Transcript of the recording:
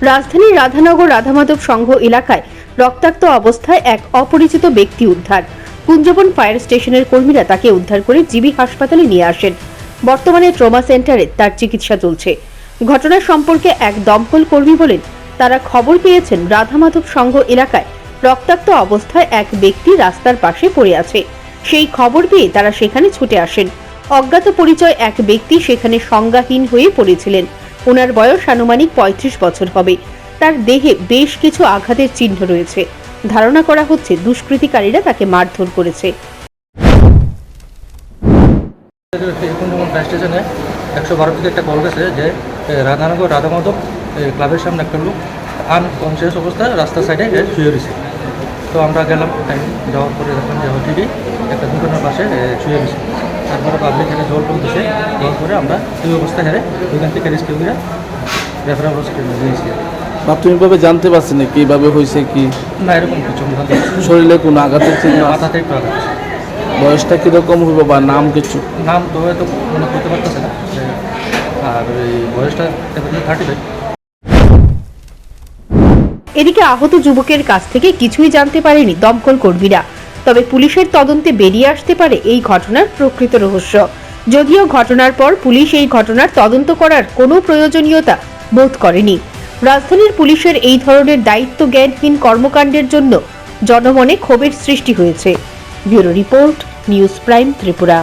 রাজধানীর রাধানগর রাধামাধব সংঘ এলাকায় রক্তাক্ত অবস্থায় এক অপরিচিত ব্যক্তি উদ্ধার। কুঞ্জবন ফায়ার স্টেশনের কর্মীরা তাকে উদ্ধার করে জিবি হাসপাতালে নিয়ে আসেন। বর্তমানে ট্রমা সেন্টারে তার চিকিৎসা চলছে। ঘটনা সম্পর্কে এক দমকল কর্মী বলেন, তারা খবর পেয়েছেন রাধামাধব সংঘ এলাকায় রক্তাক্ত অবস্থায় এক ব্যক্তি রাস্তার পাশে পড়ে আছে। সেই খবর পেয়ে তারা সেখানে ছুটে আসেন। অজ্ঞাত পরিচয় এক ব্যক্তি সেখানে সংজ্ঞাহীন হয়ে পড়েছিলেন। ওনার বয়স আনুমানিক 35 বছর হবে। তার দেহে বেশ কিছু আঘাতের চিহ্ন রয়েছে। ধারণা করা হচ্ছে দুষ্কৃতিকারীরা তাকে মারধর করেছে। কুঞ্জবন ফায়ার স্টেশনে 112 থেকে একটা কল গেছে যে রাধানগর রাধামাধব ক্লাবের সামনে একটা লোক আনকনসিয়াস অবস্থায় রাস্তার সাইডে শুয়ে রয়েছে। তো আমরা গেলাম, যাওয়ার পরে দেখলাম যে ঠিকই একটা দোকানের পাশে শুয়ে রয়েছে। তারপরে পাবলিক এখানে জল দিয়েছে। জল করে আমরা এই অবস্থা হেরে ওইখান থেকে রেস্কিউ করে রেফারেল হসপিটালে নিয়েছি। প্রাথমিকভাবে জানতে পারছেন না কীভাবে হয়েছে কি? না, এরকম কিছু শরীরে কোনো আঘাতের চিহ্ন? মাথাতে একটু আঘাত। বয়সটা কীরকম হবে বা নাম কিছু? নাম তো হয়তো মনে করতে পারতেছে না। আর এই বয়সটা 35। এদিকে আহত যুবকের কাছ থেকে কিছুই জানতে পারেনি দমকল কর্মীরা। তবে পুলিশের তদন্তে বেরিয়ে আসতে পারে এই ঘটনার প্রকৃত রহস্য। যদিও ঘটনার পর পুলিশ এই ঘটনার তদন্ত করার কোনো প্রয়োজনীয়তা বোধ করেনি। রাজধানীর পুলিশের এই ধরনের দায়িত্ব জ্ঞানহীন কর্মকাণ্ডের জন্য জনমনে ক্ষোভের সৃষ্টি হয়েছে। Bureau report, news prime Tripura.